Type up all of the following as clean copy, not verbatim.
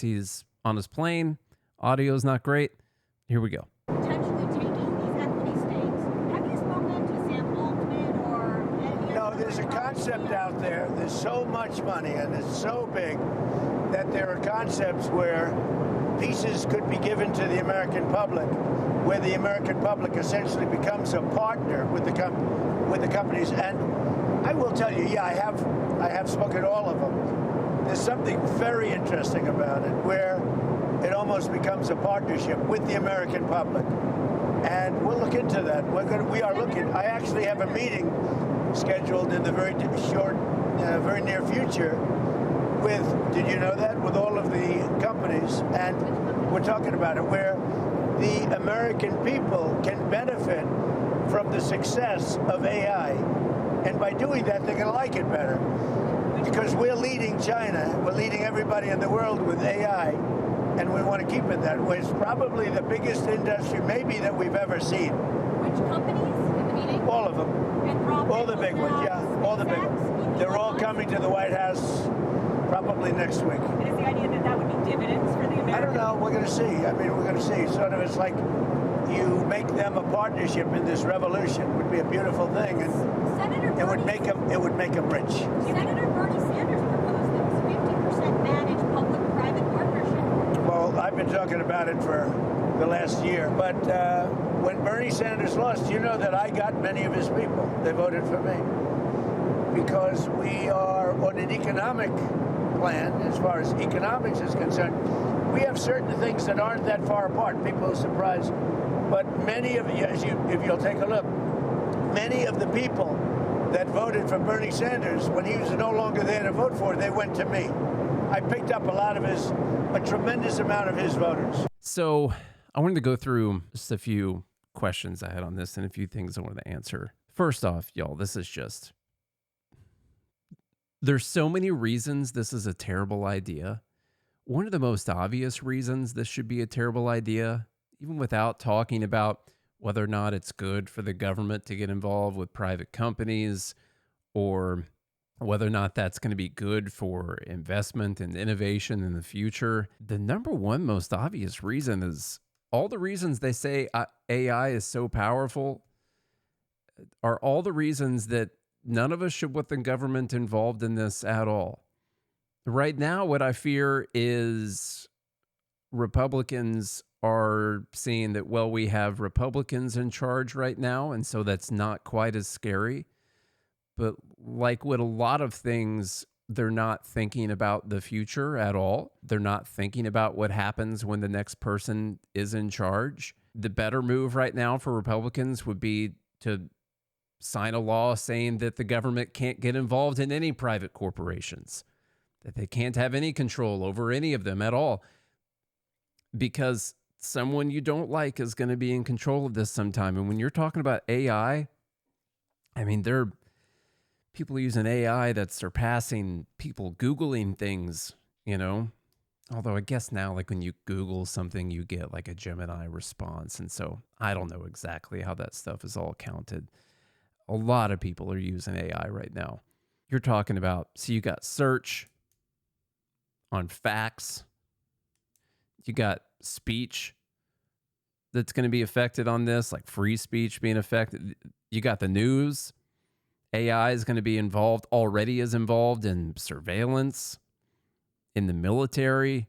He's on his plane. Audio's not great. Here we go. Potentially taking these equity stakes. Have you spoken to Sam Altman or any No, other there's a concept out there. There's so much money and it's so big that there are concepts where pieces could be given to the American public, where the American public essentially becomes a partner with the companies. And I will tell you, yeah, I have spoken to all of them. There's something very interesting about it, where it almost becomes a partnership with the American public. And we'll look into that. We are looking. I actually have a meeting scheduled in the very near future with, did you know that, with all of the companies, and we're talking about it, where the American people can benefit from the success of AI. And by doing that, they're going to like it better. Because we're leading China, we're leading everybody in the world with AI, and we want to keep it that way. It's probably the biggest industry maybe that we've ever seen. Which companies in the meeting? All of them. All the big ones, yeah. All the big ones. They're all coming to the White House probably next week. And is the idea that that would be dividends for the Americans? I don't know. We're going to see. I mean, we're going to see. Sort of, it's like you make them a partnership in this revolution. It would be a beautiful thing, and it would make them rich. Senator Bernie Sanders proposed this 50% managed public-private partnership. Well, I've been talking about it for the last year, but when Bernie Sanders lost, you know that I got many of his people. They voted for me because we are on an economic plan, as far as economics is concerned. We have certain things that aren't that far apart. People are surprised. But many of you, if you'll take a look, many of the people that voted for Bernie Sanders, when he was no longer there to vote for, they went to me. I picked up a tremendous amount of his voters. So I wanted to go through just a few questions I had on this and a few things I wanted to answer. First off, y'all, there's so many reasons this is a terrible idea. One of the most obvious reasons this should be a terrible idea, even without talking about whether or not it's good for the government to get involved with private companies, or whether or not that's going to be good for investment and innovation in the future. The number one most obvious reason is all the reasons they say AI is so powerful are all the reasons that none of us should want the government involved in this at all. Right now, what I fear is Republicans are seeing that, well, we have Republicans in charge right now, and so that's not quite as scary. But like with a lot of things, they're not thinking about the future at all. They're not thinking about what happens when the next person is in charge. The better move right now for Republicans would be to sign a law saying that the government can't get involved in any private corporations, that they can't have any control over any of them at all, because someone you don't like is going to be in control of this sometime. And when you're talking about AI, I mean, there are people using AI that's surpassing people Googling things, you know? Although I guess now, like when you Google something, you get like a Gemini response. And so I don't know exactly how that stuff is all counted. A lot of people are using AI right now. You're talking about, so you got search on facts. You got speech that's going to be affected on this, like free speech being affected. You got the news. AI is going to be involved, already is involved in surveillance, in the military,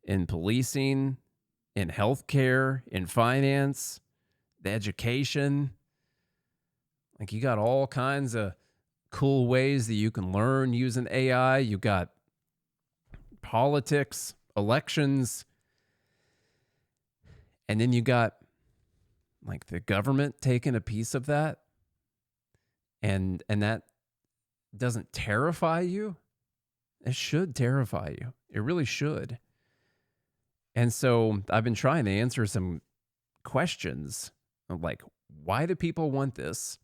in policing, in healthcare, in finance, the education. Like you got all kinds of cool ways that you can learn using AI. You got politics, elections, and then you got like the government taking a piece of that. And that doesn't terrify you. It should terrify you. It really should. And so I've been trying to answer some questions of like, why do people want this?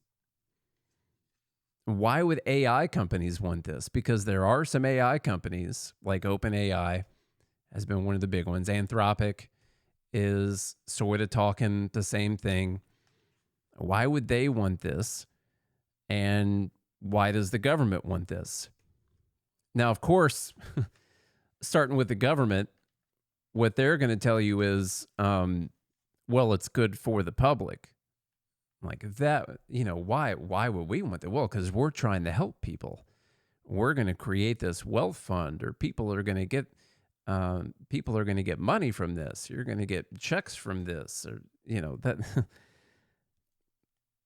Why would AI companies want this? Because there are some AI companies, like OpenAI has been one of the big ones. Anthropic is sort of talking the same thing. Why would they want this? And why does the government want this? Now, of course, starting with the government, what they're going to tell you is, well, it's good for the public. Like that, why would we want that? Well, because we're trying to help people. We're going to create this wealth fund, or people are going to get money from this. You're going to get checks from this, or that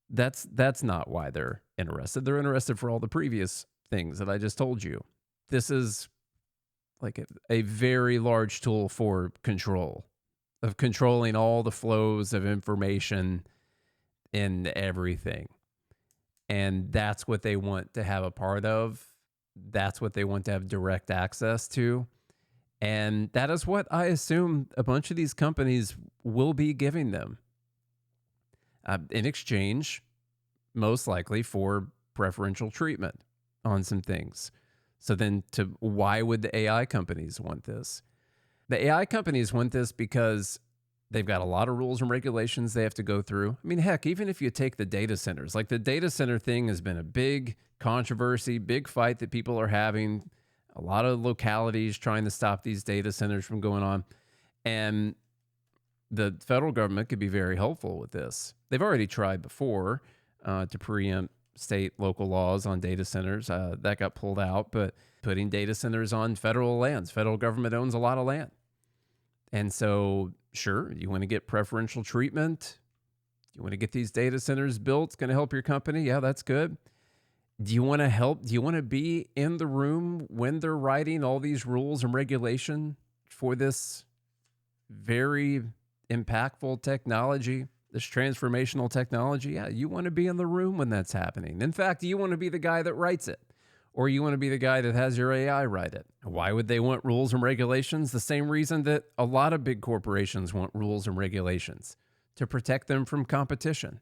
that's not why they're interested. They're interested for all the previous things that I just told you. This is like a very large tool for controlling all the flows of information in everything. And that's what they want to have a part of. That's what they want to have direct access to. And that is what I assume a bunch of these companies will be giving them in exchange, most likely for preferential treatment on some things. So then why would the AI companies want this? The AI companies want this because they've got a lot of rules and regulations they have to go through. I mean, heck, even if you take the data centers, like the data center thing has been a big controversy, big fight that people are having. A lot of localities trying to stop these data centers from going on. And the federal government could be very helpful with this. They've already tried before to preempt state, local laws on data centers. That got pulled out, but putting data centers on federal lands. Federal government owns a lot of land. And so, sure, you want to get preferential treatment. You want to get these data centers built. It's going to help your company. Yeah, that's good. Do you want to help? Do you want to be in the room when they're writing all these rules and regulation for this very impactful technology, this transformational technology? Yeah, you want to be in the room when that's happening. In fact, you want to be the guy that writes it, or you want to be the guy that has your AI write it. Why would they want rules and regulations? The same reason that a lot of big corporations want rules and regulations, to protect them from competition,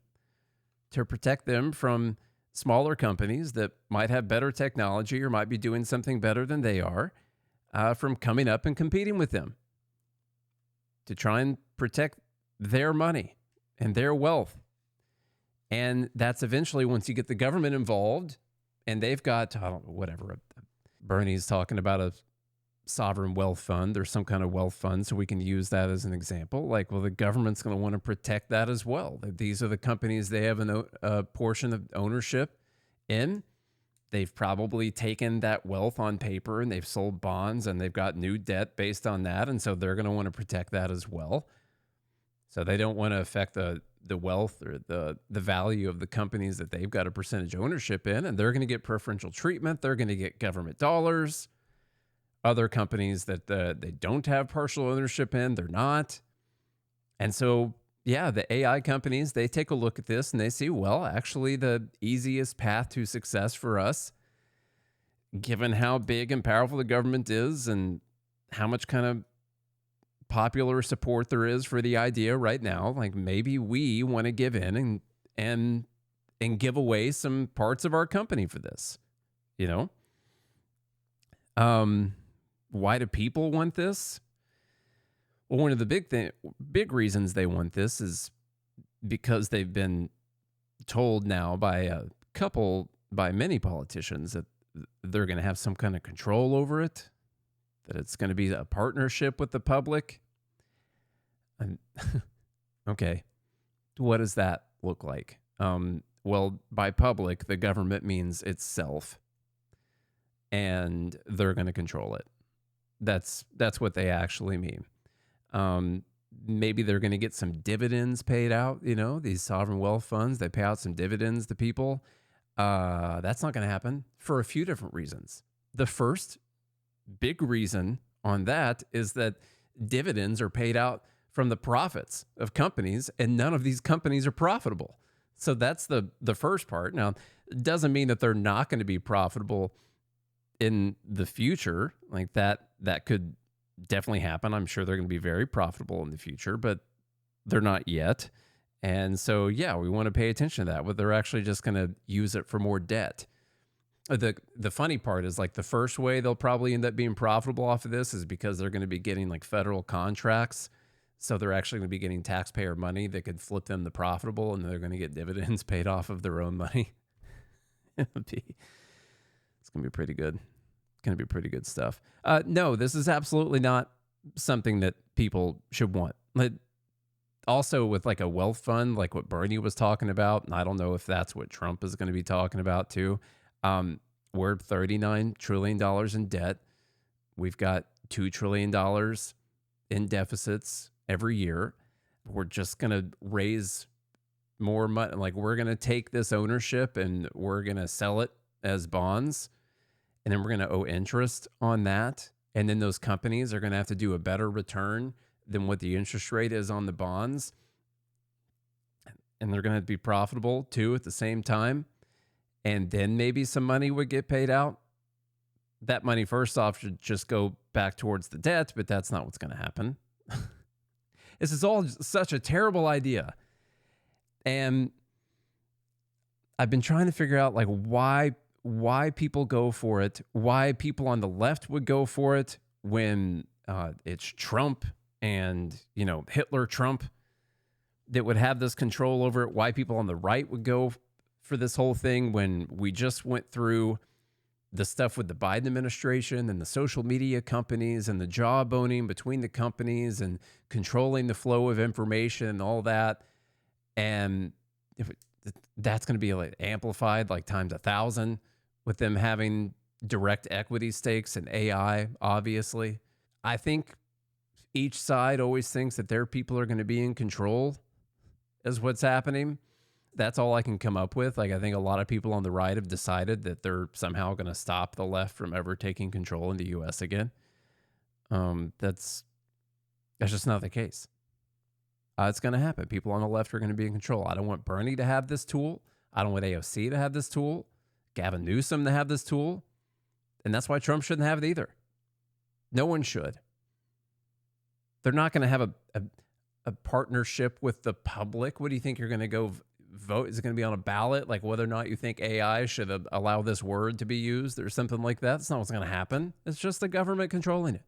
to protect them from smaller companies that might have better technology or might be doing something better than they are from coming up and competing with them, to try and protect their money and their wealth. And that's eventually, once you get the government involved and they've got, I don't know, whatever, Bernie's talking about a sovereign wealth fund or some kind of wealth fund, so we can use that as an example. Like, well, the government's going to want to protect that as well. These are the companies they have a portion of ownership in. They've probably taken that wealth on paper and they've sold bonds and they've got new debt based on that. And so they're going to want to protect that as well. So they don't want to affect the wealth or the value of the companies that they've got a percentage ownership in. And they're going to get preferential treatment. They're going to get government dollars. Other companies that they don't have partial ownership in, they're not. And so, yeah, the AI companies, they take a look at this and they see, well, actually the easiest path to success for us, given how big and powerful the government is and how much kind of popular support there is for the idea right now, like maybe we want to give in and give away some parts of our company for this, Why do people want this? Well, one of the big reasons they want this is because they've been told now by many politicians that they're going to have some kind of control over it, that it's going to be a partnership with the public. And okay, what does that look like? Well, by public, the government means itself, and they're going to control it. That's what they actually mean. Maybe they're going to get some dividends paid out. These sovereign wealth funds, they pay out some dividends to people. That's not going to happen for a few different reasons. The first big reason on that is that dividends are paid out from the profits of companies, and none of these companies are profitable. So that's the first part. Now, it doesn't mean that they're not going to be profitable in the future. Like that could definitely happen. I'm sure they're going to be very profitable in the future, but they're not yet. And so, yeah, we want to pay attention to that, but they're actually just going to use it for more debt. The funny part is, like, the first way they'll probably end up being profitable off of this is because they're going to be getting like federal contracts. So they're actually going to be getting taxpayer money that could flip them to profitable, and they're going to get dividends paid off of their own money. It's going to be pretty good. It's going to be pretty good stuff. No, this is absolutely not something that people should want. Like, also with like a wealth fund, like what Bernie was talking about, and I don't know if that's what Trump is going to be talking about too. We're $39 trillion in debt. We've got $2 trillion in deficits every year. We're just going to raise more money. Like, we're going to take this ownership and we're going to sell it as bonds. And then we're going to owe interest on that. And then those companies are going to have to do a better return than what the interest rate is on the bonds. And they're going to be profitable too at the same time. And then maybe some money would get paid out. That money, first off, should just go back towards the debt, but that's not what's going to happen. This is all such a terrible idea. And I've been trying to figure out like why people go for it, why people on the left would go for it when it's Trump and, you know, Hitler Trump that would have this control over it, why people on the right would go for this whole thing when we just went through the stuff with the Biden administration and the social media companies and the jawboning between the companies and controlling the flow of information and all that. And that's going to be like amplified like times 1,000 with them having direct equity stakes in AI, obviously. I think each side always thinks that their people are going to be in control is what's happening. That's all I can come up with. Like, I think a lot of people on the right have decided that they're somehow going to stop the left from ever taking control in the U.S. again. That's just not the case. It's going to happen. People on the left are going to be in control. I don't want Bernie to have this tool. I don't want AOC to have this tool. Gavin Newsom to have this tool. And that's why Trump shouldn't have it either. No one should. They're not going to have a partnership with the public. What do you think you're going to go vote? Is it going to be on a ballot? Like whether or not you think AI should allow this word to be used or something like that? That's not what's going to happen. It's just the government controlling it.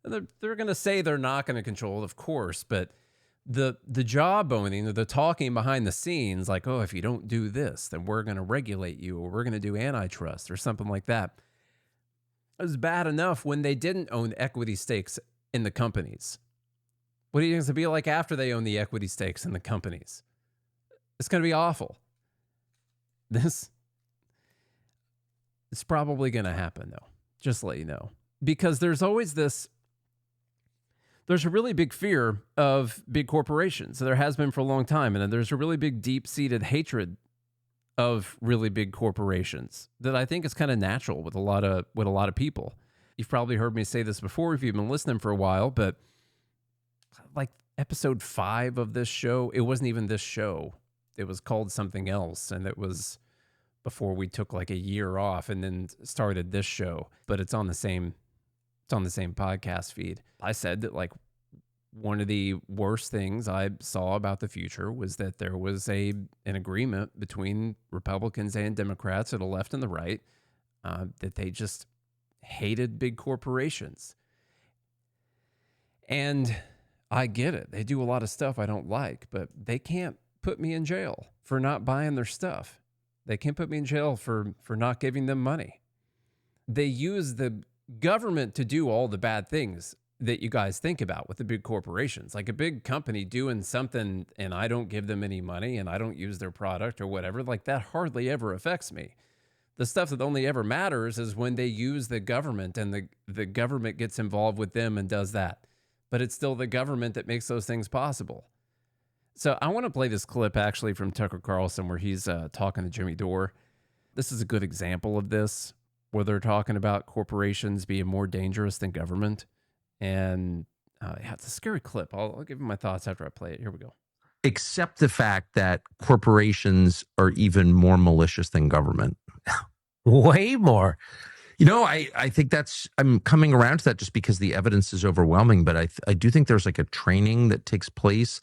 And they're going to say they're not going to control it, of course, but the jawboning, the talking behind the scenes, like, oh, if you don't do this, then we're going to regulate you, or we're going to do antitrust or something like that. It was bad enough when they didn't own equity stakes in the companies. What do you think it's going to be like after they own the equity stakes in the companies? It's going to be awful. It's probably going to happen, though, just to let you know. Because there's always there's a really big fear of big corporations. So there has been for a long time. And there's a really big deep-seated hatred of really big corporations that I think is kind of natural with a lot of people. You've probably heard me say this before if you've been listening for a while, but like episode 5 of this show, it wasn't even this show. It was called something else, and it was before we took like a year off and then started this show, but it's on the same podcast feed. I said that like one of the worst things I saw about the future was that there was an agreement between Republicans and Democrats to the left and the right that they just hated big corporations. And I get it. They do a lot of stuff I don't like, but they can't put me in jail for not buying their stuff. They can't put me in jail for not giving them money. They use the government to do all the bad things that you guys think about with the big corporations. Like a big company doing something and I don't give them any money and I don't use their product or whatever, like that hardly ever affects me. The stuff that only ever matters is when they use the government and the government gets involved with them and does that. But it's still the government that makes those things possible. So I want to play this clip actually from Tucker Carlson where he's talking to Jimmy Dore. This is a good example of this, where they're talking about corporations being more dangerous than government. And yeah, it's a scary clip. I'll give you my thoughts after I play it. Here we go. Accept the fact that corporations are even more malicious than government. Way more. You know, I think I'm coming around to that just because the evidence is overwhelming. But I do think there's like a training that takes place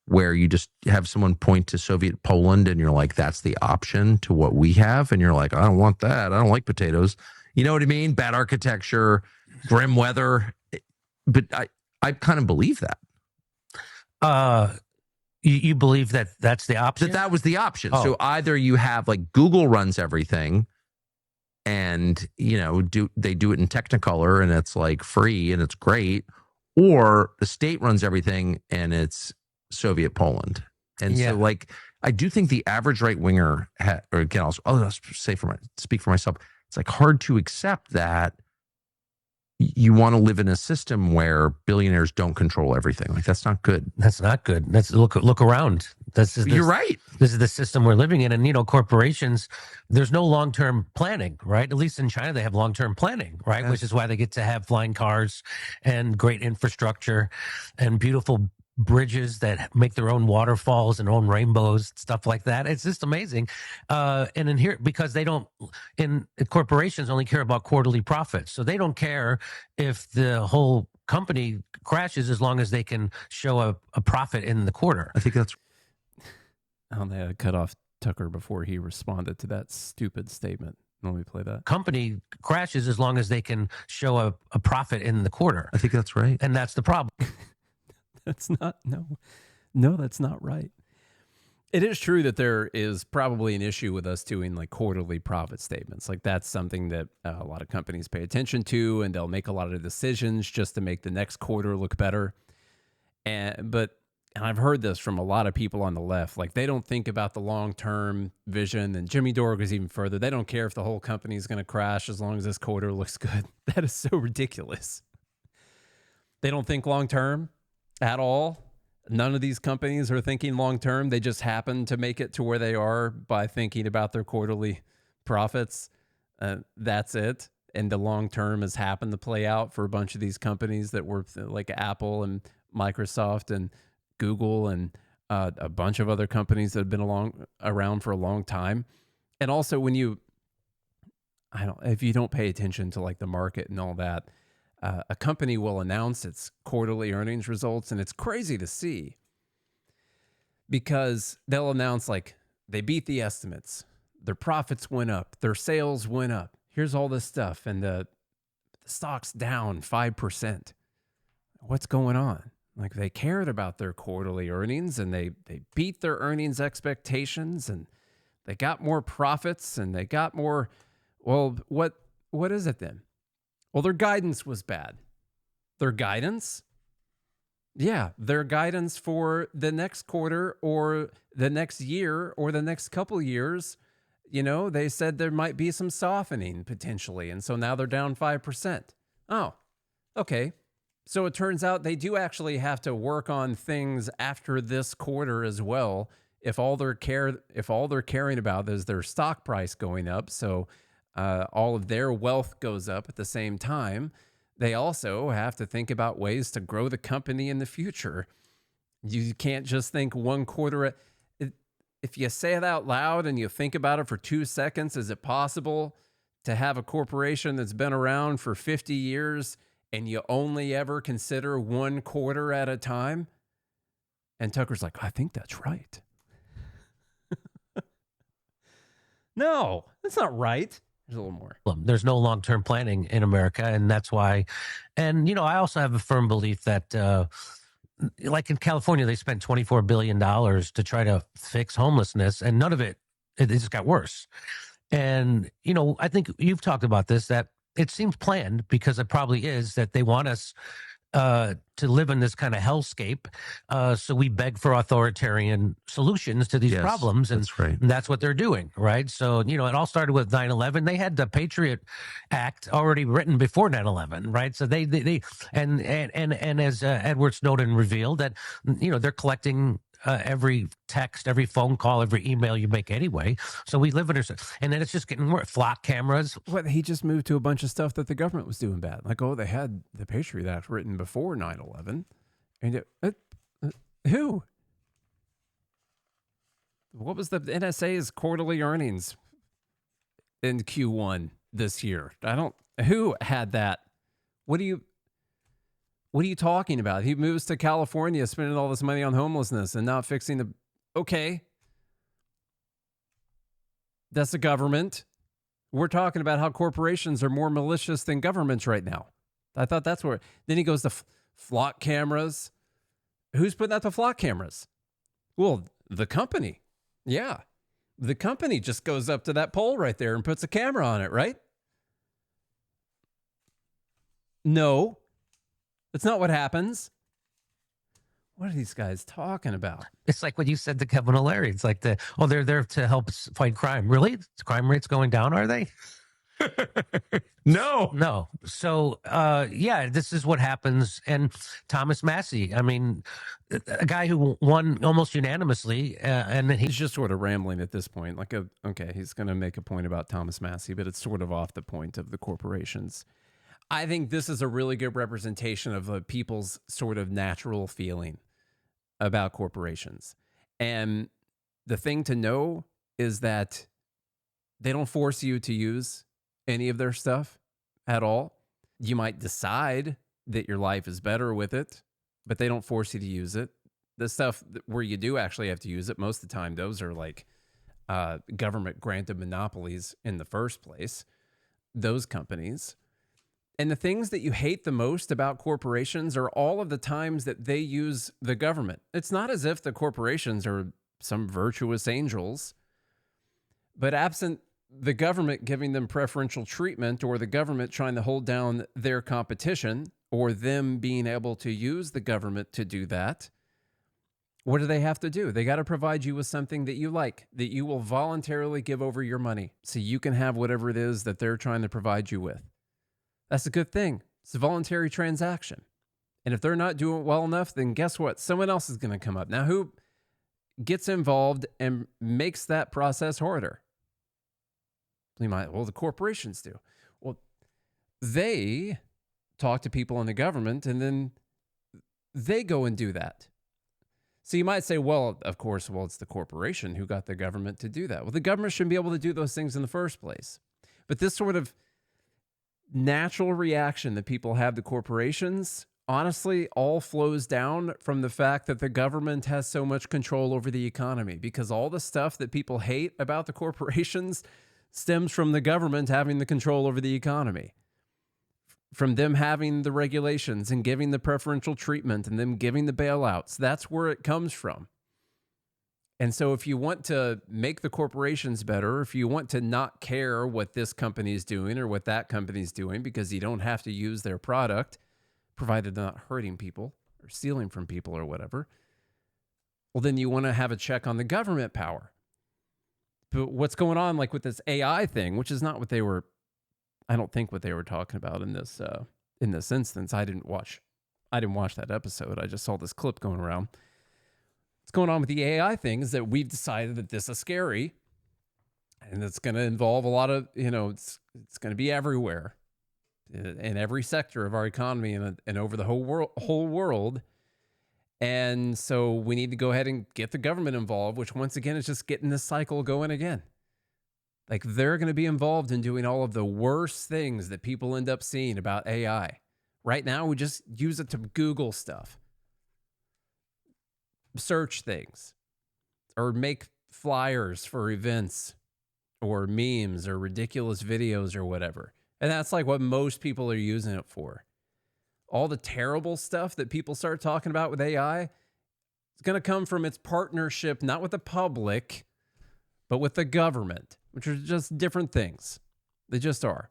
where you just have someone point to Soviet Poland and you're like, that's the option to what we have. And you're like, I don't want that. I don't like potatoes. You know what I mean? Bad architecture, grim weather. But I kind of believe that. You believe that that's the option? That was the option. Oh. So either you have like Google runs everything and they do it in Technicolor and it's like free and it's great, or the state runs everything and it's Soviet Poland. And Yeah. so, like, I do think the average right winger, or again, I'll speak for myself. It's like hard to accept that you want to live in a system where billionaires don't control everything. Like, that's not good. That's not good. That's look around. You're right. This is the system we're living in. And, corporations, there's no long-term planning, right? At least in China, they have long-term planning, right? Yes. Which is why they get to have flying cars and great infrastructure and beautiful bridges that make their own waterfalls and own rainbows, stuff like that. It's just amazing. And in here, because corporations only care about quarterly profits. So they don't care if the whole company crashes as long as they can show a profit in the quarter. I think that's They had to cut off Tucker before he responded to that stupid statement. Let me play that. Company crashes as long as they can show a profit in the quarter. I think that's right. And that's the problem. That's not, no, that's not right. It is true that there is probably an issue with us doing like quarterly profit statements. Like that's something that a lot of companies pay attention to, and they'll make a lot of decisions just to make the next quarter look better. But I've heard this from a lot of people on the left. Like they don't think about the long-term vision. And Jimmy Dore goes even further. They don't care if the whole company is going to crash as long as this quarter looks good. That is so ridiculous. They don't think long-term at all. None of these companies are thinking long-term. They just happen to make it to where they are by thinking about their quarterly profits. That's it. And the long-term has happened to play out for a bunch of these companies that were like Apple and Microsoft and Google and a bunch of other companies that have been around for a long time. And also when if you don't pay attention to like the market and all that, a company will announce its quarterly earnings results, and it's crazy to see because they'll announce like they beat the estimates, their profits went up, their sales went up. Here's all this stuff, and the stock's down 5%. What's going on? Like they cared about their quarterly earnings, and they beat their earnings expectations, and they got more profits, and they got more. Well, what is it then? Well, their guidance was bad. Their guidance? Yeah, their guidance for the next quarter or the next year or the next couple years, they said there might be some softening potentially. And so now they're down 5%. Oh, okay. So it turns out they do actually have to work on things after this quarter as well. If all they're caring about is their stock price going up, so all of their wealth goes up at the same time, they also have to think about ways to grow the company in the future. You can't just think one quarter. If you say it out loud and you think about it for 2 seconds, is it possible to have a corporation that's been around for 50 years and you only ever consider one quarter at a time? And Tucker's like, I think that's right. No, that's not right. There's a little more. There's no long-term planning in America, and that's why. And I also have a firm belief that, like in California, they spent $24 billion to try to fix homelessness, and none of it just got worse. And I think you've talked about this, that it seems planned, because it probably is, that they want us to live in this kind of hellscape. So we beg for authoritarian solutions to these problems. And that's right. That's what they're doing, right? So, it all started with 9/11. They had the Patriot Act already written before 9/11, right? So they as Edward Snowden revealed, that, they're collecting every text, every phone call, every email you make anyway. So we live in and then it's just getting worse. Flock cameras. What, he just moved to a bunch of stuff that the government was doing bad. Like, they had the Patriot Act written before 9/11. And who? What was the NSA's quarterly earnings in Q1 this year? Who had that? What are you talking about? He moves to California, spending all this money on homelessness and not fixing okay. That's the government. We're talking about how corporations are more malicious than governments right now. I thought that's where. Then he goes to flock cameras. Who's putting out the flock cameras? Well, the company. Yeah. The company just goes up to that pole right there and puts a camera on it, right? No, that's not what happens. What are these guys talking about? It's like what you said to Kevin O'Leary. It's like they're there to help fight crime. Really? Crime rates going down, are they? No. No. So, yeah, this is what happens. And Thomas Massey, I mean, a guy who won almost unanimously, and then He's just sort of rambling at this point. Okay, he's going to make a point about Thomas Massey, but it's sort of off the point of the corporations. I think this is a really good representation of people's sort of natural feeling about corporations. And the thing to know is that they don't force you to use any of their stuff at all. You might decide that your life is better with it, but they don't force you to use it. The stuff where you do actually have to use it, most of the time, those are like government granted monopolies in the first place, those companies. And the things that you hate the most about corporations are all of the times that they use the government. It's not as if the corporations are some virtuous angels, but absent the government giving them preferential treatment or the government trying to hold down their competition or them being able to use the government to do that, what do they have to do? They got to provide you with something that you like, that you will voluntarily give over your money so you can have whatever it is that they're trying to provide you with. That's a good thing. It's a voluntary transaction. And if they're not doing it well enough, then guess what? Someone else is going to come up. Now, who gets involved and makes that process harder? The corporations do. Well, they talk to people in the government and then they go and do that. So you might say, well, of course, it's the corporation who got the government to do that. Well, the government shouldn't be able to do those things in the first place. But this sort of natural reaction that people have to corporations, honestly, all flows down from the fact that the government has so much control over the economy, because all the stuff that people hate about the corporations stems from the government having the control over the economy, from them having the regulations and giving the preferential treatment and them giving the bailouts. That's where it comes from. And so if you want to make the corporations better, if you want to not care what this company is doing or what that company is doing because you don't have to use their product, provided they're not hurting people or stealing from people or whatever, well, then you want to have a check on the government power. But what's going on, like with this AI thing, which is not what they were, I don't think what they were talking about in this instance. I didn't watch that episode. I just saw this clip going around. What's going on with the AI thing is that we've decided that this is scary and it's going to involve a lot of, it's going to be everywhere in every sector of our economy and over the whole world. And so we need to go ahead and get the government involved, which once again is just getting this cycle going again. Like they're going to be involved in doing all of the worst things that people end up seeing about AI. Right now, we just use it to Google stuff, search things, or make flyers for events or memes or ridiculous videos or whatever. And that's like what most people are using it for. All the terrible stuff that people start talking about with AI, it's going to come from its partnership, not with the public, but with the government, which are just different things. They just are.